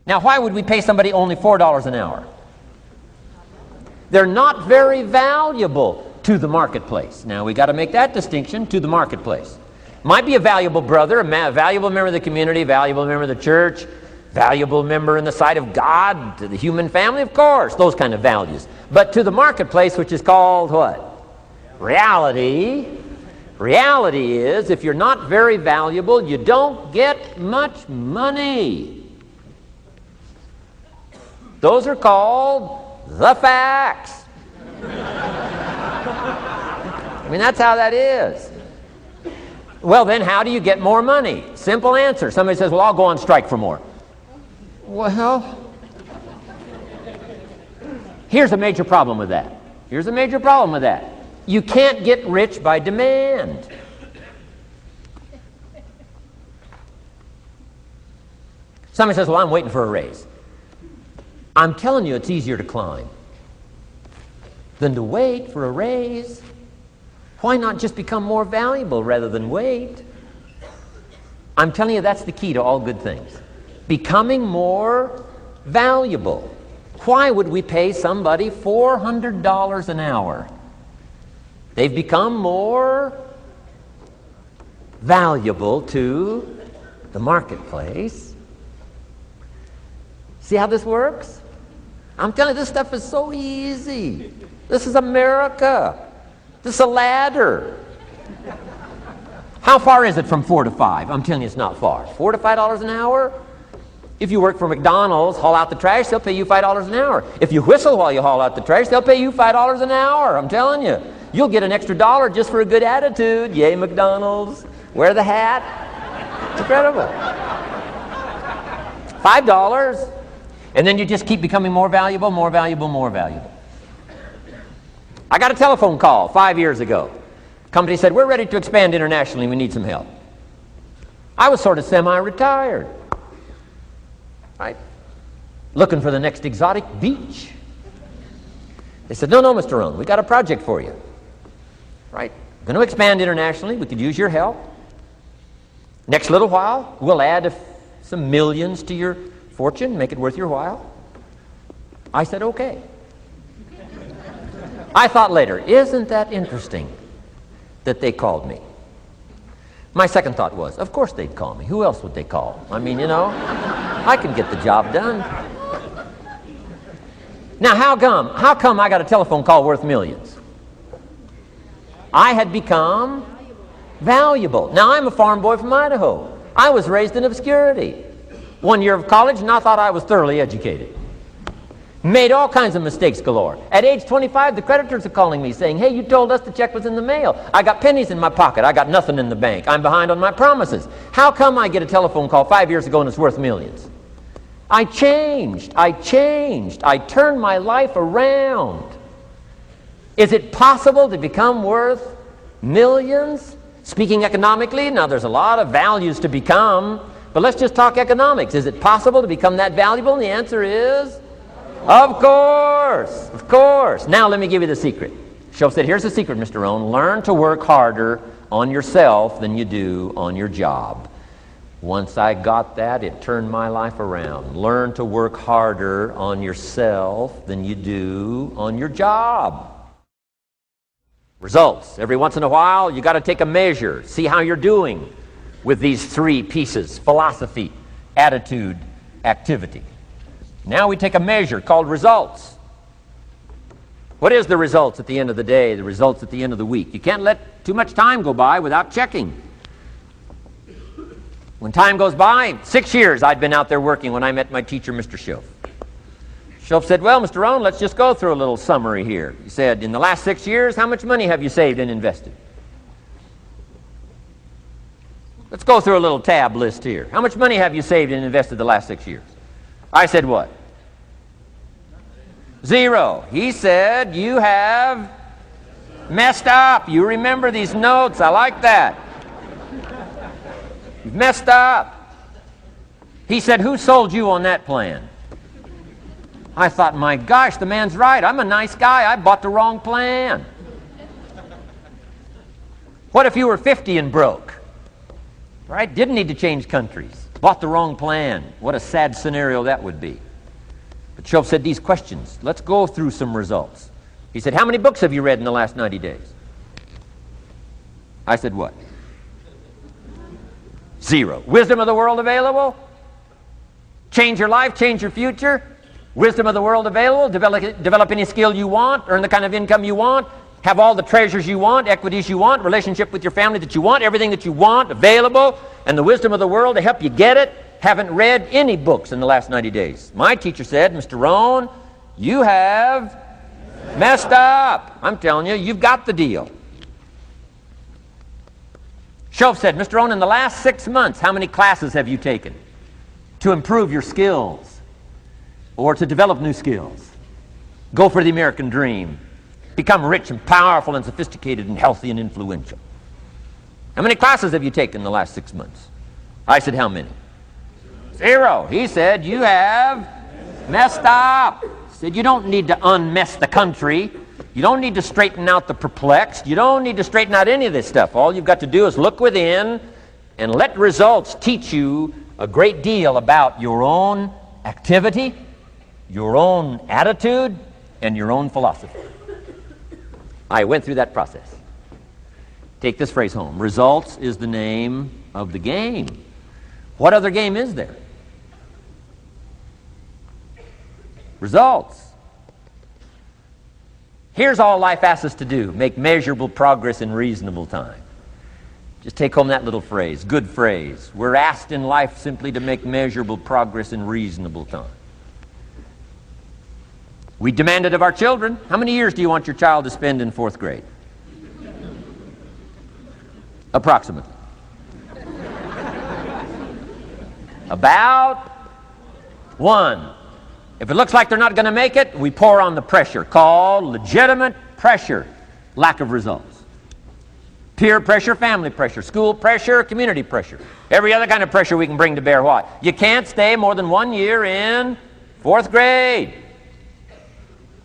Now, why would we pay somebody only $4 an hour? They're not very valuable to the marketplace. Now, we got to make that distinction, to the marketplace. Might be a valuable brother, a valuable member of the community, a valuable member of the church, valuable member in the sight of God, to the human family, of course, those kind of values. But to the marketplace, which is called what? Reality. Reality is, if you're not very valuable, you don't get much money. Those are called the facts. I mean, that's how that is. Well, then how do you get more money? Simple answer. Somebody says, well, I'll go on strike for more. Well, here's a major problem with that. Here's a major problem with that. You can't get rich by demand. Somebody says, well, I'm waiting for a raise. I'm telling you, it's easier to climb than to wait for a raise. Why not just become more valuable rather than wait? I'm telling you, that's the key to all good things. Becoming more valuable. Why would we pay somebody $400 an hour? They've become more valuable to the marketplace. See how this works? I'm telling you, this stuff is so easy. This is America. This is a ladder. How far is it from 4 to 5? I'm telling you, it's not far. $4 to $5 an hour? If you work for McDonald's, haul out the trash, they'll pay you $5 an hour. If you whistle while you haul out the trash, they'll pay you $5 an hour. I'm telling you. You'll get an extra $1 just for a good attitude. Yay, McDonald's. Wear the hat. It's incredible. $5. And then you just keep becoming more valuable, more valuable, more valuable. I got a telephone call 5 years ago. Company said, we're ready to expand internationally. We need some help. I was sort of semi-retired. Right? Looking for the next exotic beach. They said, no, Mr. Rohn, we got a project for you. Right? We're going to expand internationally. We could use your help. Next little while, we'll add some millions to your fortune, make it worth your while. I said, okay. I thought later, isn't that interesting that they called me? My second thought was, of course they'd call me. Who else would they call? I mean, you know, I can get the job done. Now, how come I got a telephone call worth millions? I had become valuable. Now, I'm a farm boy from Idaho. I was raised in obscurity. 1 year of college, and I thought I was thoroughly educated. Made all kinds of mistakes galore. At age 25, the creditors are calling me saying, hey, you told us the check was in the mail. I got pennies in my pocket. I got nothing in the bank. I'm behind on my promises. How come I get a telephone call 5 years ago and it's worth millions? I changed. I turned my life around. Is it possible to become worth millions? Speaking economically, now there's a lot of values to become, but let's just talk economics. Is it possible to become that valuable? And the answer is, of course, of course. Now let me give you the secret. Shoaff said, here's the secret, Mr. Rohn. Learn to work harder on yourself than you do on your job. Once I got that, it turned my life around. Learn to work harder on yourself than you do on your job. Results. Every once in a while, you got to take a measure. See how you're doing with these three pieces: philosophy, attitude, activity. Now we take a measure called results. What is the results at the end of the day, the results at the end of the week? You can't let too much time go by without checking. When time goes by, 6 years I'd been out there working when I met my teacher, Mr. Shoaff. Shoaff said, well, Mr. Rohn, let's just go through a little summary here. He said, in the last 6 years, how much money have you saved and invested? Let's go through a little tab list here. How much money have you saved and invested the last 6 years? I said, what? 0. He said, you have messed up. You remember these notes. I like that. You've messed up. He said, who sold you on that plan? I thought, my gosh, the man's right. I'm a nice guy. I bought the wrong plan. What if you were 50 and broke? Right? Didn't need to change countries. bought the wrong plan. What a sad scenario that would be. But Shoaff said these questions. Let's go through some results. He said, how many books have you read in the last 90 days? I said, what? 0. Wisdom of the world available? Change your life, change your future? Wisdom of the world available? Develop any skill you want, earn the kind of income you want, have all the treasures you want, equities you want, relationship with your family that you want, everything that you want available, and the wisdom of the world to help you get it. Haven't read any books in the last 90 days. My teacher said, Mr. Rohn, you have messed up. I'm telling you, you've got the deal. Shoaff said, Mr. Rohn, in the last 6 months, how many classes have you taken to improve your skills or to develop new skills? Go for the American dream. Become rich and powerful and sophisticated and healthy and influential. How many classes have you taken in the last 6 months? I said, how many? 0. He said, you have messed up. He said, you don't need to unmess the country. You don't need to straighten out the perplexed. You don't need to straighten out any of this stuff. All you've got to do is look within and let results teach you a great deal about your own activity, your own attitude, and your own philosophy. I went through that process. Take this phrase home. Results is the name of the game. What other game is there? Results. Here's all life asks us to do. Make measurable progress in reasonable time. Just take home that little phrase. Good phrase. We're asked in life simply to make measurable progress in reasonable time. We demand it of our children. How many years do you want your child to spend in 4th grade? Approximately. About 1. If it looks like they're not going to make it, we pour on the pressure, called legitimate pressure, lack of results. Peer pressure, family pressure, school pressure, community pressure. Every other kind of pressure we can bring to bear. What? You can't stay more than 1 year in 4th grade.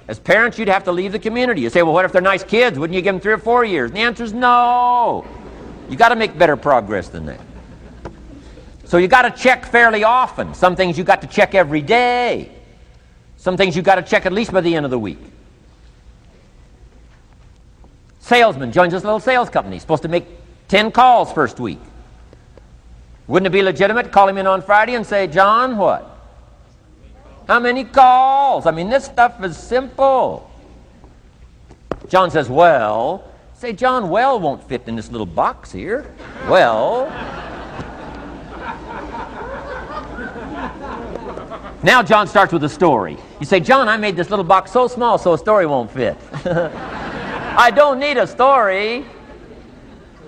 As parents, you'd have to leave the community. You say, well, what if they're nice kids? Wouldn't you give them 3 or 4 years? And the answer is no. You got to make better progress than that. So you got to check fairly often. Some things you got to check every day. Some things you got to check at least by the end of the week. Salesman joins this little sales company. He's supposed to make 10 calls first week. Wouldn't it be legitimate to call him in on Friday and say, John, what? How many calls? I mean, this stuff is simple. John says, well. Say, John, well won't fit in this little box here. Well. Now John starts with a story. You say, John, I made this little box so small so a story won't fit. I don't need a story.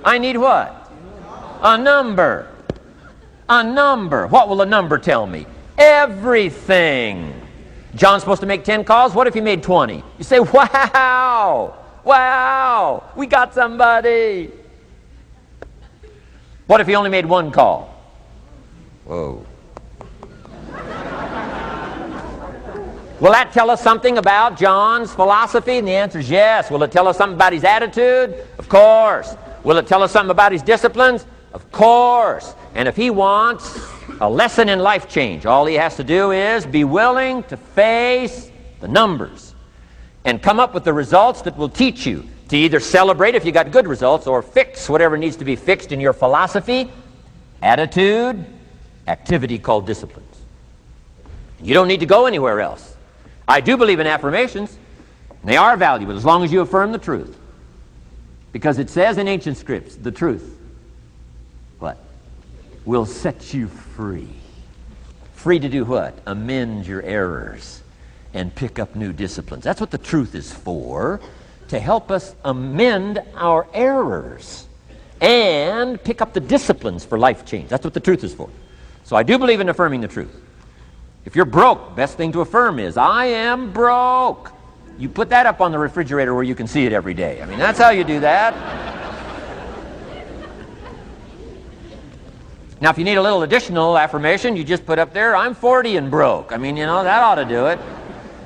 I need what? A number. A number. What will a number tell me? Everything. John's supposed to make 10 calls. What if he made 20? You say, wow. Wow. We got somebody. What if he only made 1 call? Whoa. Will that tell us something about John's philosophy? And the answer is yes. Will it tell us something about his attitude? Of course. Will it tell us something about his disciplines? Of course. And if he wants a lesson in life change, all he has to do is be willing to face the numbers and come up with the results that will teach you to either celebrate if you got good results or fix whatever needs to be fixed in your philosophy, attitude, activity called disciplines. You don't need to go anywhere else. I do believe in affirmations. They are valuable as long as you affirm the truth. Because it says in ancient scripts, the truth, what? Will set you free. Free to do what? Amend your errors and pick up new disciplines. That's what the truth is for, to help us amend our errors and pick up the disciplines for life change. That's what the truth is for. So I do believe in affirming the truth. If you're broke, best thing to affirm is, I am broke. You put that up on the refrigerator where you can see it every day. I mean, that's how you do that. Now, if you need a little additional affirmation, you just put up there, I'm 40 and broke. I mean, you know, that ought to do it.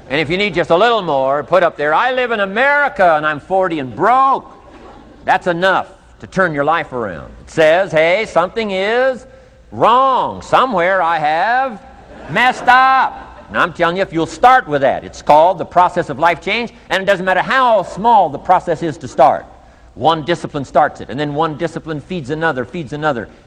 And if you need just a little more, put up there, I live in America and I'm 40 and broke. That's enough to turn your life around. It says, hey, something is Wrong. Somewhere I have messed up. And I'm telling you, if you'll start with that, it's called the process of life change, and it doesn't matter how small the process is to start. One discipline starts it, and then one discipline feeds another,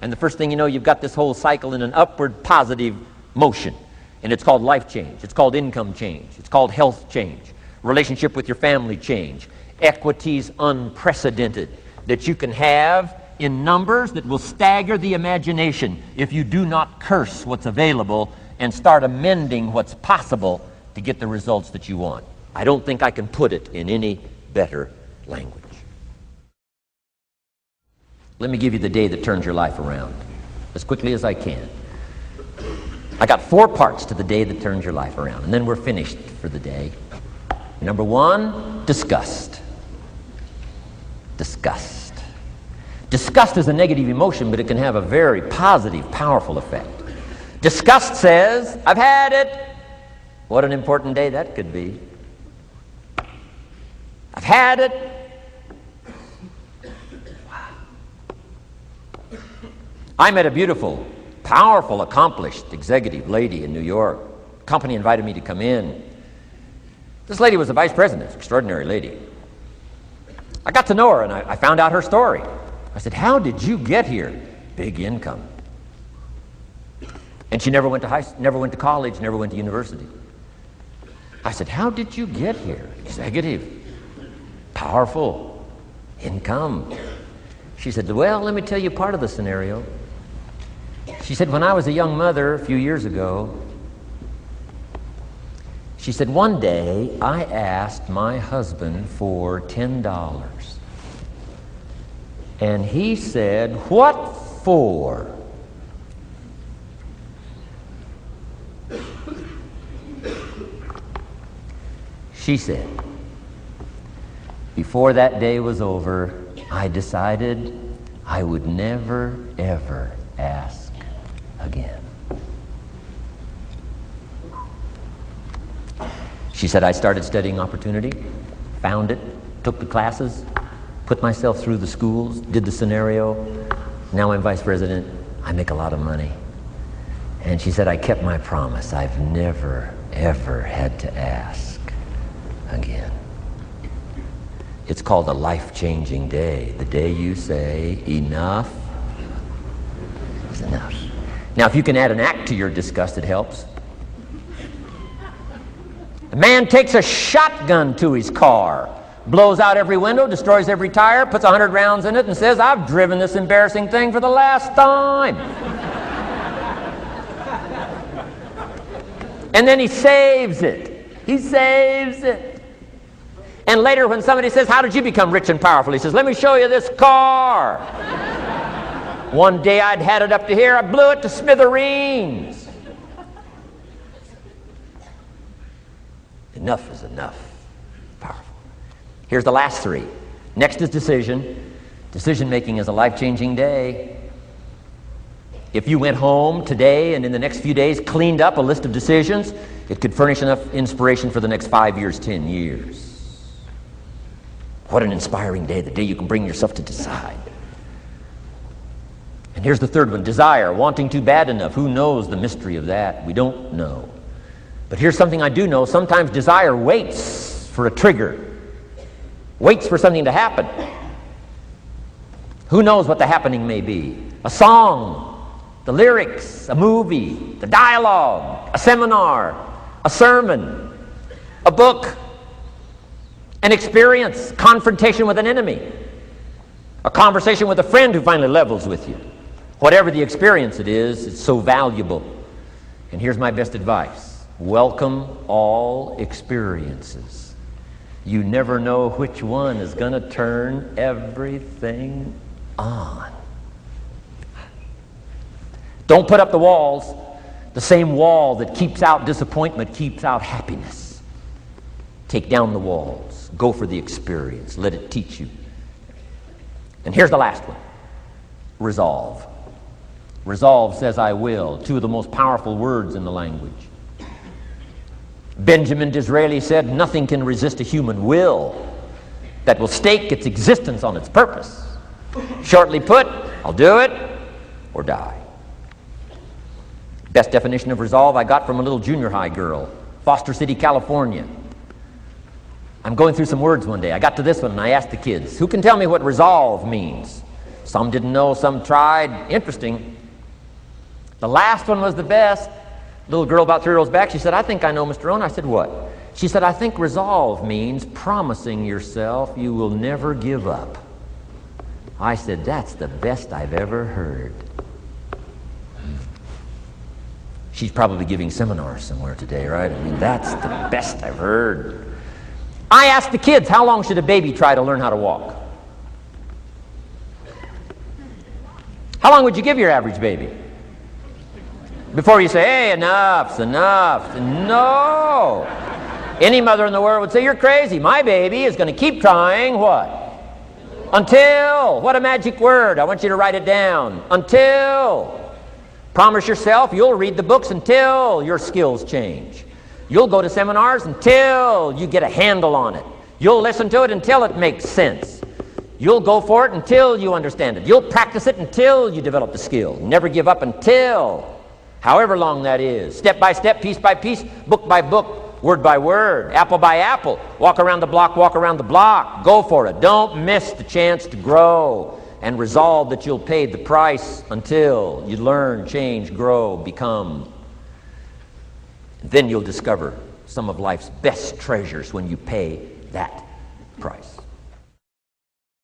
and the first thing you know, you've got this whole cycle in an upward positive motion. And it's called life change. It's called income change. It's called health change. Relationship with your family change. Equities unprecedented that you can have in numbers that will stagger the imagination if you do not curse what's available and start amending what's possible to get the results that you want. I don't think I can put it in any better language. Let me give you the day that turns your life around as quickly as I can. I got 4 parts to the day that turns your life around, and then we're finished for the day. Number 1, disgust. Disgust. Disgust is a negative emotion, but it can have a very positive, powerful effect. Disgust says, I've had it. What an important day that could be. I've had it. Wow. I met a beautiful, powerful, accomplished executive lady in New York. The company invited me to come in. This lady was a vice president, extraordinary lady. I got to know her, and I found out her story. I said, how did you get here? Big income. And she never went to college, never went to university. I said, how did you get here? Executive, powerful, income. She said, well, let me tell you part of the scenario. She said, when I was a young mother a few years ago, she said, one day I asked my husband for $10. And he said, what for? She said, before that day was over, I decided I would never, ever ask again. She said, I started studying opportunity, found it, took the classes, put myself through the schools, did the scenario. Now I'm vice president. I make a lot of money. And she said, I kept my promise. I've never, ever had to ask again. It's called a life-changing day. The day you say, enough is enough. Now, if you can add an act to your disgust, it helps. A man takes a shotgun to his car, blows out every window, destroys every tire, puts 100 rounds in it, and says, I've driven this embarrassing thing for the last time. And then he saves it. He saves it. And later when somebody says, how did you become rich and powerful? He says, let me show you this car. One day I'd had it up to here, I blew it to smithereens. Enough is enough. Powerful. Here's the last 3. Next is decision. Decision making is a life-changing day. If you went home today and in the next few days cleaned up a list of decisions, it could furnish enough inspiration for the next 5 years, 10 years. What an inspiring day, the day you can bring yourself to decide. And here's the 3rd one, desire, wanting too bad enough. Who knows the mystery of that? We don't know. But here's something I do know. Sometimes desire waits for a trigger, waits for something to happen. Who knows what the happening may be? A song, the lyrics, a movie, the dialogue, a seminar, a sermon, a book, an experience, confrontation with an enemy, a conversation with a friend who finally levels with you. Whatever the experience it is, it's so valuable. And here's my best advice. Welcome all experiences. You never know which one is going to turn everything on. Don't put up the walls. The same wall that keeps out disappointment keeps out happiness. Take down the walls. Go for the experience. Let it teach you. And here's the last one. Resolve. Resolve says I will. 2 of the most powerful words in the language. Benjamin Disraeli said, nothing can resist a human will that will stake its existence on its purpose. Shortly put, I'll do it or die. Best definition of resolve I got from a little junior high girl, Foster City, California. I'm going through some words one day. I got to this one and I asked the kids, who can tell me what resolve means? Some didn't know, some tried. Interesting. The last one was the best. Little girl about 3 rows back, she said, I think I know, Mr. Rohn. I said, what? She said, I think resolve means promising yourself you will never give up. I said, that's the best I've ever heard. She's probably giving seminars somewhere today, right? I mean, that's the best I've heard. I asked the kids, how long should a baby try to learn how to walk? How long would you give your average baby? Before you say, hey, enough's enough. No. Any mother in the world would say, you're crazy. My baby is going to keep trying what? Until. What a magic word. I want you to write it down. Until. Promise yourself you'll read the books until your skills change. You'll go to seminars until you get a handle on it. You'll listen to it until it makes sense. You'll go for it until you understand it. You'll practice it until you develop the skill. Never give up until, however long that is. Step by step, piece by piece, book by book, word by word, apple by apple. Walk around the block, walk around the block. Go for it. Don't miss the chance to grow. And resolve that you'll pay the price until you learn, change, grow, become. Then you'll discover some of life's best treasures when you pay that price.